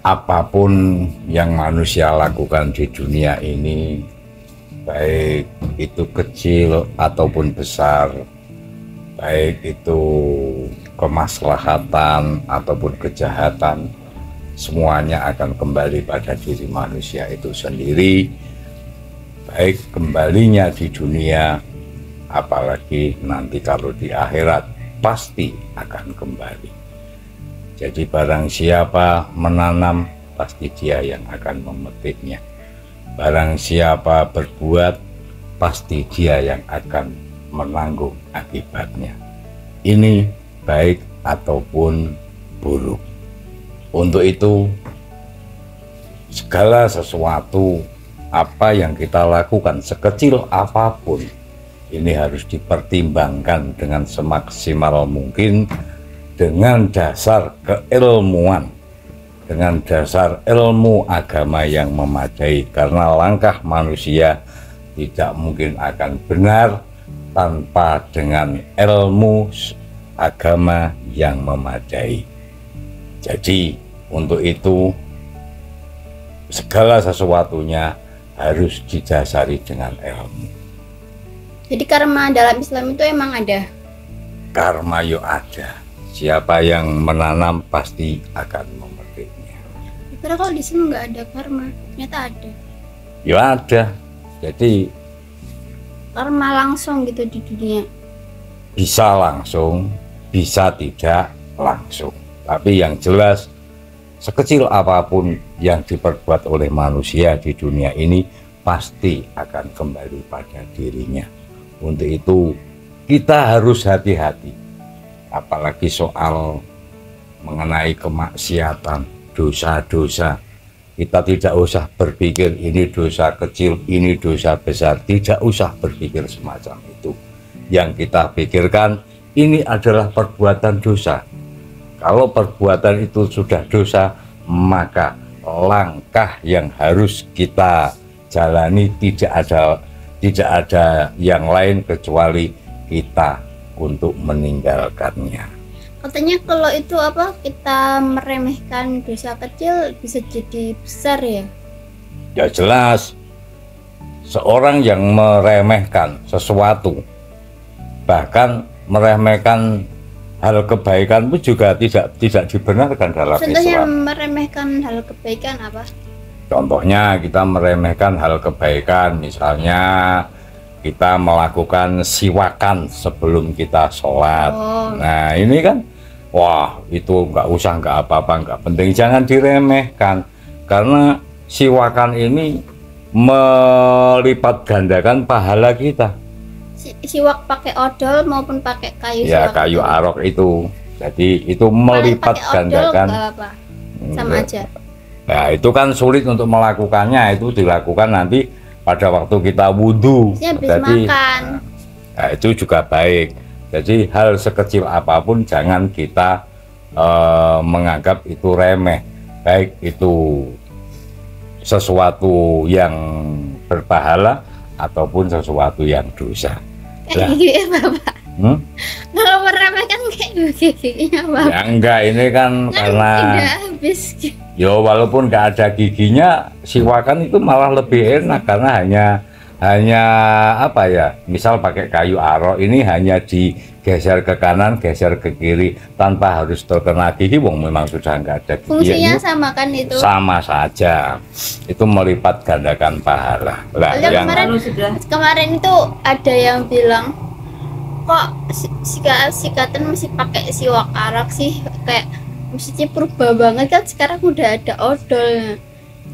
apapun yang manusia lakukan di dunia ini, baik itu kecil ataupun besar, baik itu kemaslahatan ataupun kejahatan, semuanya akan kembali pada diri manusia itu sendiri, baik kembalinya di dunia, apalagi nanti kalau di akhirat pasti akan kembali. Jadi barang siapa menanam, pasti dia yang akan memetiknya. Barang siapa berbuat, pasti dia yang akan menanggung akibatnya. Ini baik ataupun buruk. Untuk itu, segala sesuatu apa yang kita lakukan, sekecil apapun, ini harus dipertimbangkan dengan semaksimal mungkin, dengan dasar keilmuan, dengan dasar ilmu agama yang memadai, karena langkah manusia tidak mungkin akan benar tanpa dengan ilmu agama yang memadai. Jadi untuk itu segala sesuatunya harus didasari dengan ilmu. Jadi karma dalam Islam itu emang ada? Karma yo ada. Siapa yang menanam pasti akan memetiknya. Karena kalau di sini nggak ada karma, ternyata ada. Ya ada. Jadi Karma langsung gitu di dunia. bisa langsung, bisa tidak langsung. Tapi yang jelas, sekecil apapun yang diperbuat oleh manusia di dunia ini pasti akan kembali pada dirinya. Untuk itu kita harus hati-hati. Apalagi soal mengenai kemaksiatan, dosa-dosa, kita tidak usah berpikir ini dosa kecil, ini dosa besar, tidak usah berpikir semacam itu. Yang kita pikirkan ini adalah perbuatan dosa. Kalau perbuatan itu sudah dosa, maka langkah yang harus kita jalani tidak ada yang lain kecuali kita untuk meninggalkannya. Katanya kalau itu apa, kita meremehkan dosa kecil bisa jadi besar ya? Ya jelas, seorang yang meremehkan sesuatu, bahkan meremehkan hal kebaikan pun juga tidak dibenarkan dalam Contohnya Islam. meremehkan hal kebaikan apa? Contohnya kita meremehkan hal kebaikan, misalnya kita melakukan siwakan sebelum kita sholat. Nah ini kan, wah itu nggak usah, nggak apa-apa, nggak penting, jangan diremehkan. Karena siwakan ini melipat gandakan pahala kita. Siwak pakai odol maupun pakai kayu Ya siwak kayu itu. arok itu. Jadi itu melipat Pakai odol gandakan. nggak apa, sama aja. Nah itu kan sulit untuk melakukannya, itu dilakukan nanti pada waktu kita wudhu. Habis Jadi makan. nah, itu juga baik. Jadi hal sekecil apapun jangan kita menganggap itu remeh, baik itu sesuatu yang berpahala ataupun sesuatu yang dosa. Kayak gini ya Bapak. Kalau meremehkan kayak giginya Bapak. Ya enggak, ini kan karena Tidak habis. ya walaupun nggak ada giginya, siwakan itu malah lebih enak karena hanya apa ya, misal pakai kayu arok ini hanya digeser ke kanan, geser ke kiri tanpa harus terkena gigi. Wong memang sudah nggak ada gigi. Fungsinya Ini sama kan itu? sama saja, itu melipat gandakan pahala. Lah Soalnya yang kemarin itu ada yang bilang, kok sikatan masih pakai siwak arak sih, kayak mestinya berubah banget kan, sekarang udah ada odol.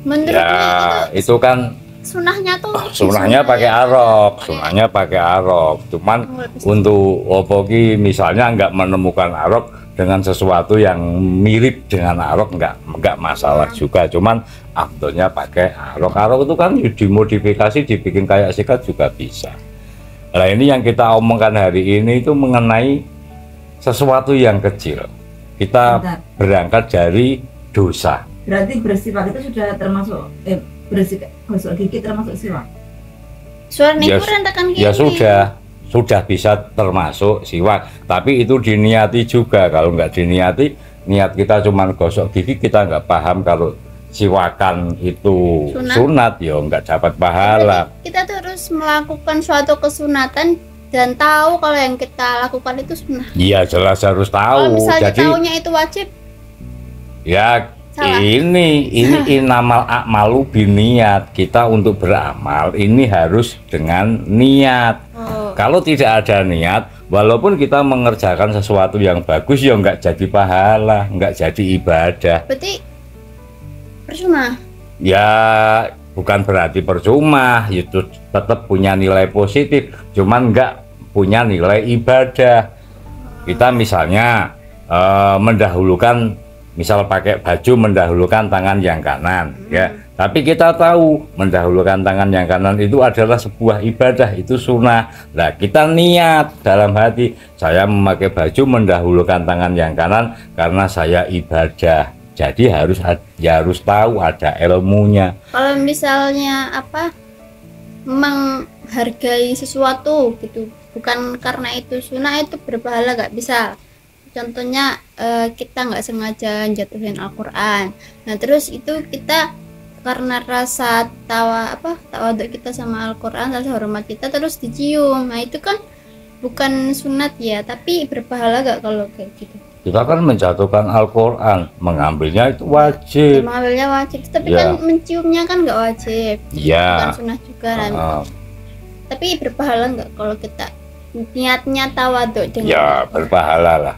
Menurutnya ya itu kan sunahnya tuh sunahnya pakai arok, sunahnya pakai arok. Cuman untuk opoki misalnya nggak menemukan arok dengan sesuatu yang mirip dengan arok, nggak masalah juga. Cuman afdolnya pakai arok. Arok itu kan dimodifikasi, dibikin kayak sikat juga bisa. Nah ini yang kita omongkan hari ini itu mengenai sesuatu yang kecil. Kita berangkat dari dosa. Berarti bersiwak itu sudah termasuk gosok gigi termasuk siwak? suara Ya, niku rentakan gini. ya sudah bisa termasuk siwak. Tapi itu diniati juga. Kalau nggak diniati niat kita cuma gosok gigi, kita nggak paham kalau siwakan itu sunat, ya nggak dapat pahala. Jadi kita terus melakukan suatu kesunatan dan tahu kalau yang kita lakukan itu sunnah. Iya, jelas harus Kalau tahu. misalnya Jadi tahunya itu wajib, ya salah. ini inamal a'malu biniat. Kita untuk beramal ini harus dengan niat. Kalau tidak ada niat, walaupun kita mengerjakan sesuatu yang bagus, ya nggak jadi pahala, nggak jadi ibadah. Berarti percuma. Ya bukan berarti percuma, itu tetap punya nilai positif, cuman nggak punya nilai ibadah. Kita misalnya mendahulukan, misal pakai baju mendahulukan tangan yang kanan, ya. Tapi kita tahu mendahulukan tangan yang kanan itu adalah sebuah ibadah, itu sunnah. Nah, kita niat dalam hati, saya memakai baju mendahulukan tangan yang kanan karena saya ibadah. Jadi harus tahu, ada ilmunya. Kalau misalnya menghargai sesuatu gitu, bukan karena itu sunnah, itu berpahala nggak bisa. Contohnya kita nggak sengaja jatuhin Al-Quran. Nah terus itu kita karena rasa tawaduk kita sama Al-Quran, rasa hormat kita, terus dicium. Nah itu kan bukan sunat ya, tapi berpahala nggak kalau kayak gitu? Kita kan menjatuhkan Al-Quran, mengambilnya itu wajib. Mengambilnya wajib, tapi Ya. kan menciumnya kan nggak wajib. Iya. Bukan sunnah juga. Tapi berpahala nggak kalau kita niatnya tawaduk dengan Ya berpahala lah.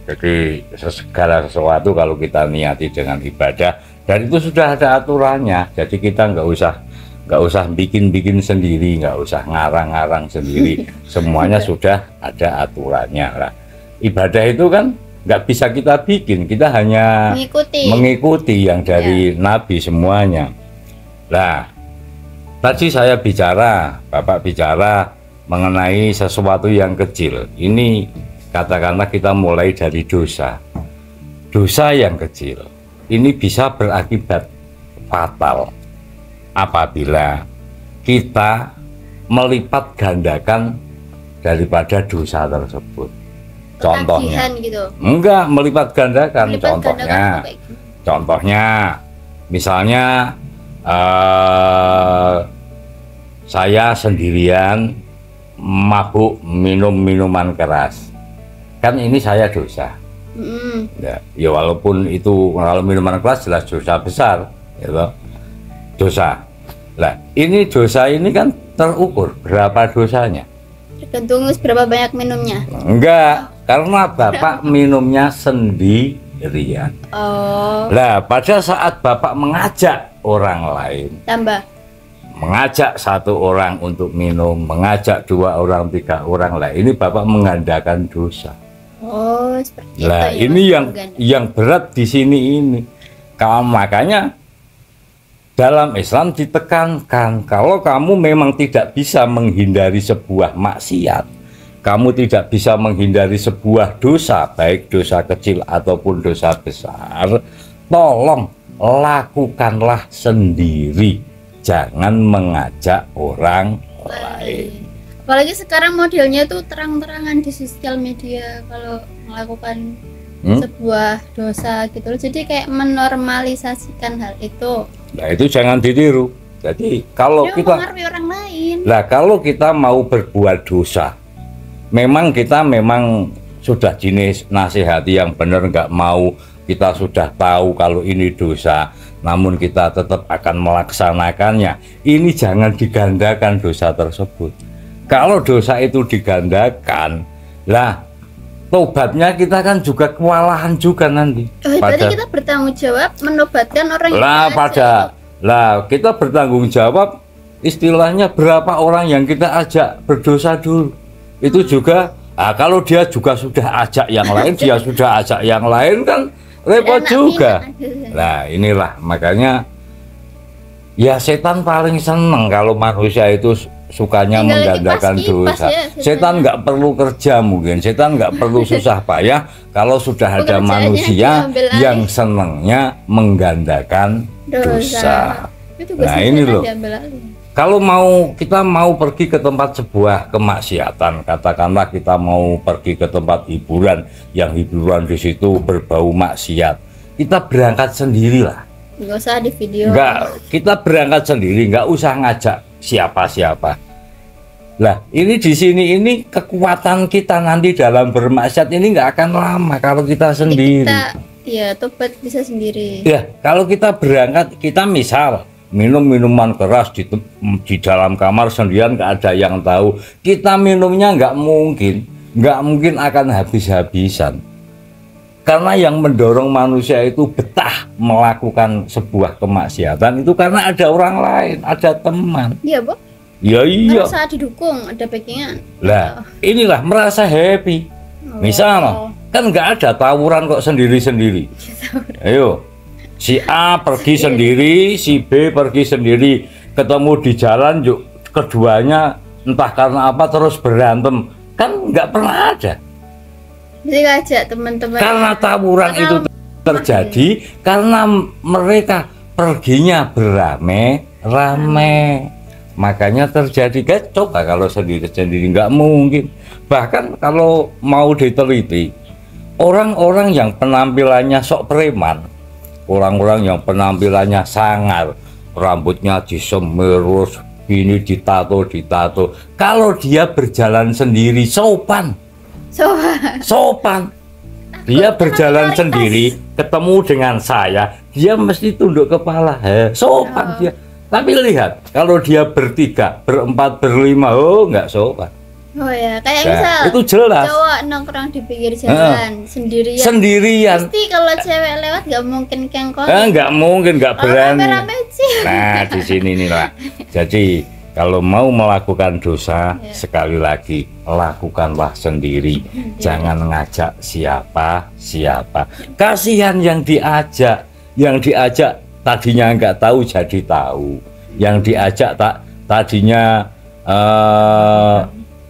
Jadi segala sesuatu kalau kita niati dengan ibadah, dan itu sudah ada aturannya. Jadi kita nggak usah bikin sendiri, nggak usah ngarang-ngarang sendiri. Semuanya sudah ada aturannya lah. Ibadah itu kan nggak bisa kita bikin, kita hanya mengikuti yang dari Nabi semuanya. Nah, tadi Bapak bicara mengenai sesuatu yang kecil. Ini katakanlah kita mulai dari dosa. Dosa yang kecil ini bisa berakibat fatal apabila kita melipat gandakan daripada dosa tersebut. Contohnya, gitu. Enggak melipat gandakan. Gandakan Contohnya, misalnya saya sendirian mabuk minum minuman keras, kan ini saya dosa. Ya walaupun itu kalau minuman keras jelas dosa besar, gitu. Dosa. Lah ini dosa ini kan terukur berapa dosanya. Tergantung berapa banyak minumnya. Enggak, karena Bapak minumnya sendirian. Lah pada saat Bapak mengajak orang lain, mengajak satu orang untuk minum, mengajak 2 orang, 3 orang, lah ini Bapak menggandakan dosa. Seperti Lah itu ya, ini yang berat di sini ini. Makanya dalam Islam ditekankan, kalau kamu memang tidak bisa menghindari sebuah maksiat, kamu tidak bisa menghindari sebuah dosa, baik dosa kecil ataupun dosa besar, tolong lakukanlah sendiri, jangan mengajak orang lain. Apalagi sekarang modelnya tuh terang-terangan di sosial media kalau melakukan sebuah dosa gitu loh. Jadi kayak menormalisasikan hal itu. Nah itu jangan ditiru. Jadi kalau dia kita mengaruhi orang lain. Nah kalau kita mau berbuat dosa, memang sudah jenis nasihati yang benar, nggak mau, kita sudah tahu kalau ini dosa, namun kita tetap akan melaksanakannya. Ini jangan digandakan dosa tersebut. Kalau dosa itu digandakan, lah tobatnya kita kan juga kewalahan juga nanti. Berarti kita bertanggung jawab menobatkan orang yang kita bertanggung jawab, istilahnya berapa orang yang kita ajak berdosa dulu. Itu juga, kalau dia juga sudah ajak yang lain, dia sudah ajak yang lain, kan repot juga. Nah inilah makanya ya setan paling seneng kalau manusia itu sukanya menggandakan dosa. Setan nggak perlu kerja, mungkin setan nggak perlu susah payah kalau sudah ada manusia yang senengnya menggandakan dosa. Itu Nah ini loh, Kalau kita mau pergi ke tempat sebuah kemaksiatan, katakanlah kita mau pergi ke tempat hiburan, yang hiburan di situ berbau maksiat, kita berangkat sendirilah. Nggak usah di video. Kita berangkat sendiri, nggak usah ngajak siapa-siapa. Lah, ini di sini ini kekuatan kita nanti dalam bermaksiat ini nggak akan lama kalau kita sendiri. Ya, tobat bisa sendiri. Ya, kalau kita berangkat, kita misal minum minuman keras di dalam kamar sendirian, nggak ada yang tahu, kita minumnya nggak mungkin akan habis-habisan, karena yang mendorong manusia itu betah melakukan sebuah kemaksiatan itu karena ada orang lain, ada teman. Iya, Bu. Ya iya, merasa didukung, ada backingan. Lah inilah merasa happy. Misal kan nggak ada tawuran kok sendiri-sendiri. Ayo, si A pergi sendiri, si B pergi sendiri, ketemu di jalan yuk, keduanya entah karena apa terus berantem, kan nggak pernah ada. Mesti ngajak teman-teman. Karena tawuran itu terjadi karena mereka perginya beramai-ramai, makanya terjadi. Guys, coba kalau sendiri-sendiri nggak mungkin. Bahkan kalau mau diteliti, orang-orang yang penampilannya sok preman, orang-orang yang penampilannya sangar, rambutnya disemir, ini ditato, kalau dia berjalan sendiri sopan. Dia berjalan sendiri ketemu dengan saya, dia mesti tunduk kepala, sopan dia. Tapi lihat, kalau dia bertiga, berempat, berlima, oh nggak sopan. Oh ya, kayak misal itu jelas cowok nongkrong di pinggir jalan sendirian. Pasti kalau cewek lewat nggak mungkin kengkol. Nggak mungkin, nggak berani. Rame-rame sih. Nah, di sini inilah. Jadi kalau mau melakukan dosa, sekali lagi lakukanlah sendiri. Jangan ngajak siapa-siapa. Kasihan yang diajak tadinya nggak tahu jadi tahu. Yang diajak tadinya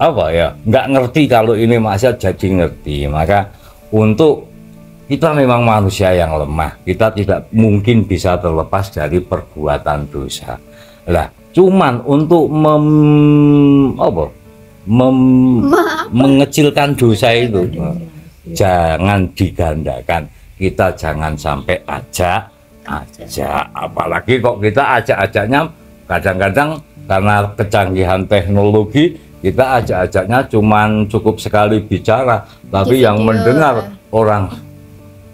nggak ngerti kalau ini maksiat jadi ngerti. Maka untuk kita memang manusia yang lemah, kita tidak mungkin bisa terlepas dari perbuatan dosa. Lah, cuman untuk mengecilkan dosa itu jangan digandakan. Kita jangan sampai ajak, apalagi kok kita ajak-ajaknya kadang-kadang karena kecanggihan teknologi, kita ajak-ajaknya cuman cukup sekali bicara, tapi yang mendengar orang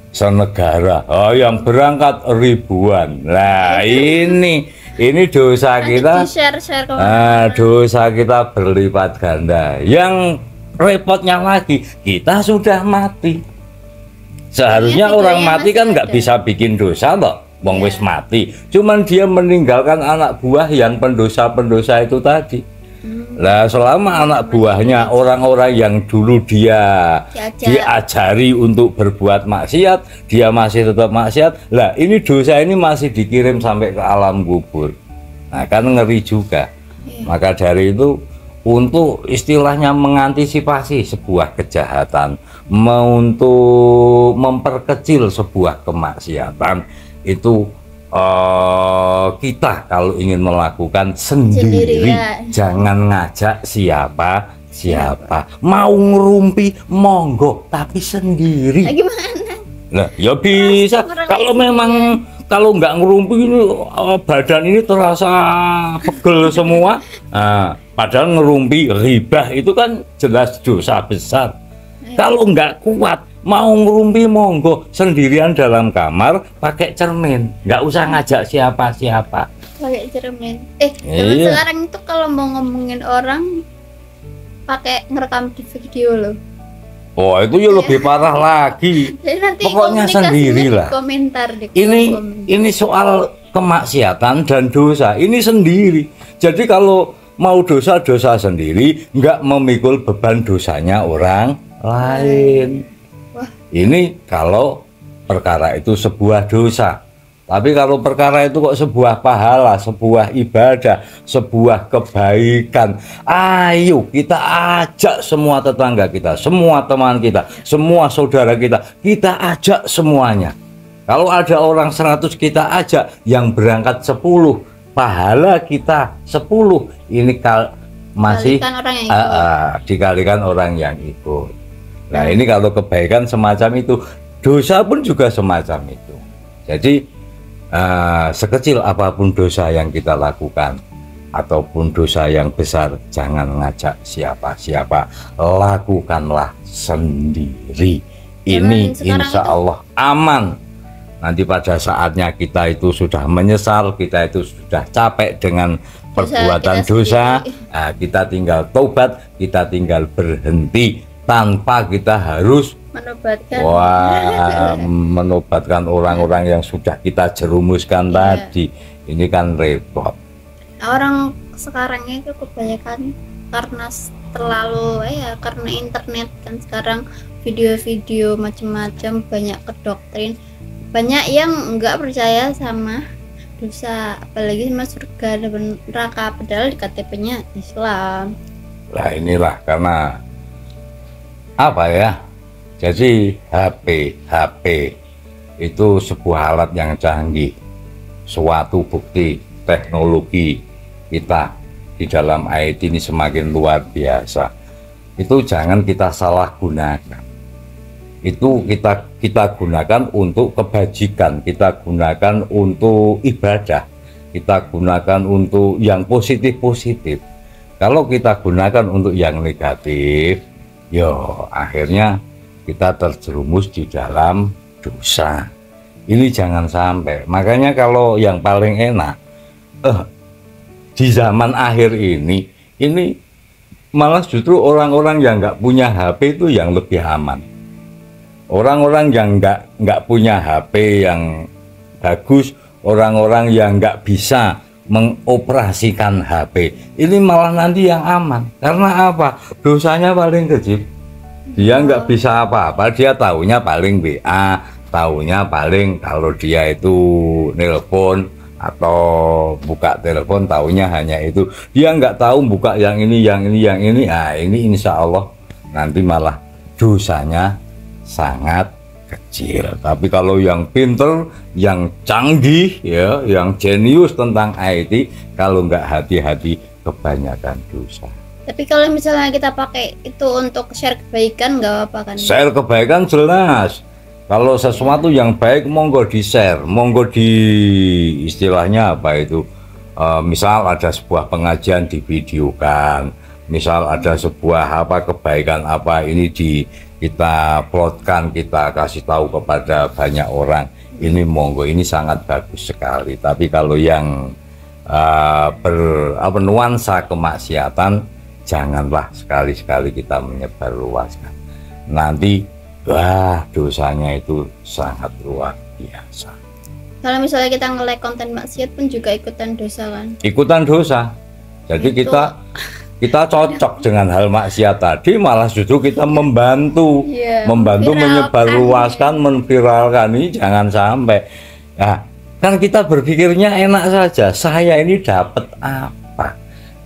senegara, yang berangkat ribuan. Nah, ini dosa kita. Dosa kita berlipat ganda. Yang repotnya lagi, kita sudah mati. Seharusnya orang mati kan nggak bisa bikin dosa toh, wong wis mati. Cuman dia meninggalkan anak buah yang pendosa-pendosa itu tadi. Lah, selama anak buahnya orang-orang yang dulu dia diajari untuk berbuat maksiat, dia masih tetap maksiat. Lah, ini dosa ini masih dikirim sampai ke alam kubur. Nah, kan ngeri juga. Maka dari itu, untuk istilahnya mengantisipasi sebuah kejahatan, untuk memperkecil sebuah kemaksiatan, itu kita kalau ingin melakukan sendiri, jangan ngajak siapa. Mau ngerumpi monggo, tapi sendiri. Gimana? Nah, ya bisa. Kalau memang kalau nggak ngerumpi ini badan ini terasa pegel semua. Padahal ngerumpi ribah itu kan jelas dosa besar. Kalau nggak kuat, mau ngerumpi monggo sendirian dalam kamar pakai cermin, nggak usah ngajak siapa-siapa. Pakai cermin. Sekarang itu kalau mau ngomongin orang pakai ngerekam di video loh. Oh, itu ya lebih parah lagi. Nanti pokoknya sendirilah. Ini soal kemaksiatan dan dosa ini sendiri. Jadi kalau mau dosa sendiri, nggak memikul beban dosanya orang lain. Ini kalau perkara itu sebuah dosa. Tapi kalau perkara itu kok sebuah pahala, sebuah ibadah, sebuah kebaikan, ayo kita ajak semua tetangga kita, semua teman kita, semua saudara kita ajak semuanya. Kalau ada orang 100 kita ajak, yang berangkat 10, pahala kita 10, ini masih Dikalikan orang yang ikut. dikalikan orang yang ikut. Nah ini kalau kebaikan semacam itu, dosa pun juga semacam itu. Jadi sekecil apapun dosa yang kita lakukan ataupun dosa yang besar, jangan ngajak siapa-siapa, lakukanlah sendiri. Ini insya Allah aman. Nanti pada saatnya kita itu sudah menyesal, kita itu sudah capek dengan perbuatan dosa, kita tinggal tobat, kita tinggal berhenti tanpa kita harus menobatkan orang-orang yang sudah kita jerumuskan tadi. Ini kan repot. Orang sekarang itu kebanyakan karena terlalu karena internet kan sekarang video-video macam-macam, banyak ke doktrin, banyak yang enggak percaya sama dosa, apalagi sama surga dan neraka, padahal di KTP-nya Islam. Lah inilah karena apa ya? Jadi HP itu sebuah alat yang canggih, suatu bukti teknologi kita di dalam IT ini semakin luar biasa. Itu jangan kita salah gunakan. Itu kita gunakan untuk kebajikan, kita gunakan untuk ibadah, kita gunakan untuk yang positif-positif. Kalau kita gunakan untuk yang negatif, akhirnya kita terjerumus di dalam dosa. Ini jangan sampai. Makanya kalau yang paling enak di zaman akhir ini malah justru orang-orang yang nggak punya HP itu yang lebih aman. Orang-orang yang nggak punya HP yang bagus, orang-orang yang nggak bisa mengoperasikan HP, ini malah nanti yang aman. Karena apa? Dosanya paling kecil. Dia nggak bisa apa-apa, dia taunya paling WA, taunya paling kalau dia itu nelpon atau buka telepon, taunya hanya itu. Dia nggak tahu buka yang ini. Nah ini insya Allah nanti malah dosanya sangat kecil. Tapi kalau yang pinter, yang canggih ya, yang jenius tentang IT, kalau nggak hati-hati kebanyakan dosa. Tapi kalau misalnya kita pakai itu untuk share kebaikan, nggak apa-apa kan? Share kebaikan jelas. Kalau sesuatu yang baik monggo di share, monggo di istilahnya apa itu, misal ada sebuah pengajian divideokan, misal ada sebuah kebaikan ini kita plotkan, kita kasih tahu kepada banyak orang, ini monggo, ini sangat bagus sekali. Tapi kalau yang bernuansa kemaksiatan, janganlah sekali-sekali kita menyebarluaskan. Nanti dosanya itu sangat luar biasa. Kalau misalnya kita nge-like konten maksiat pun juga ikutan dosa kan? Ikutan dosa. Jadi kita cocok dengan hal maksiat tadi, malah justru kita membantu menyebarluaskan, memviralkan. Ini jangan sampai. Nah, kan kita berpikirnya enak saja. Saya ini dapat apa?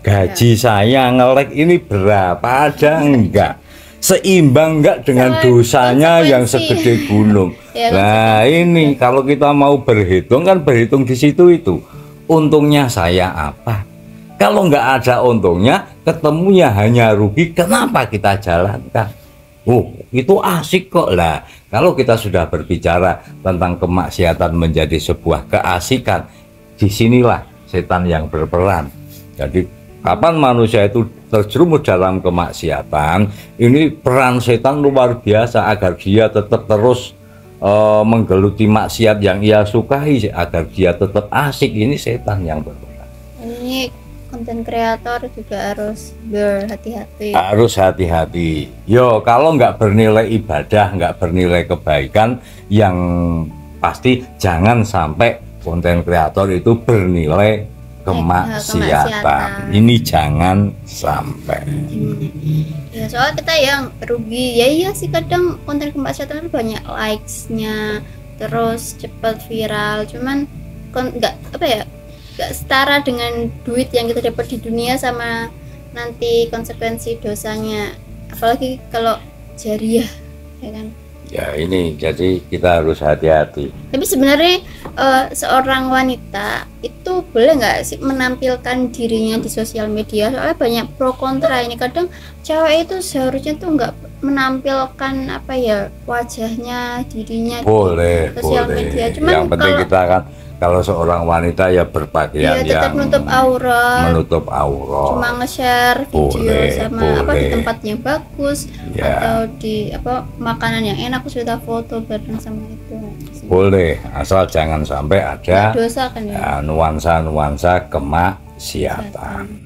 Gaji saya nge-like ini berapa? Ada enggak? Seimbang enggak dengan dosanya yang segede gunung. Nah ini kalau kita mau berhitung kan berhitung di situ itu. Untungnya saya apa? Kalau enggak ada untungnya, ketemunya hanya rugi, kenapa kita jalankan? Itu asik kok lah. Kalau kita sudah berbicara tentang kemaksiatan menjadi sebuah keasikan, disinilah setan yang berperan. Jadi kapan manusia itu terjerumus dalam kemaksiatan, ini peran setan luar biasa agar dia tetap terus menggeluti maksiat yang ia sukai, agar dia tetap asik. Ini setan yang berperan. Ini konten kreator juga harus berhati-hati. Harus hati-hati. Kalau nggak bernilai ibadah, nggak bernilai kebaikan, yang pasti jangan sampai konten kreator itu bernilai kemaksiatan. Ini jangan sampai. Ya soalnya kita yang rugi. Iya sih, kadang konten kemaksiatan itu banyak likes-nya, terus cepat viral. Cuman nggak setara dengan duit yang kita dapat di dunia sama nanti konsekuensi dosanya. Apalagi kalau jariah, ya kan? Ya ini jadi kita harus hati-hati. Tapi sebenarnya seorang wanita itu boleh nggak sih menampilkan dirinya di sosial media? Soalnya banyak pro kontra ini. Kadang cewek itu seharusnya tuh nggak menampilkan apa ya wajahnya, dirinya Boleh, di sosial boleh. media. Cuman Yang penting kalau kita kan kalau seorang wanita ya berpakaian ya tetap yang menutup aurat, menutup aurat. cuma nge-share video Boleh, sama apa di boleh. tempat yang bagus Ya. atau di apa makanan yang enak sudah foto bareng sama itu. Boleh, asal jangan sampai ada Dosa kan ya. nuansa-nuansa kemaksiatan.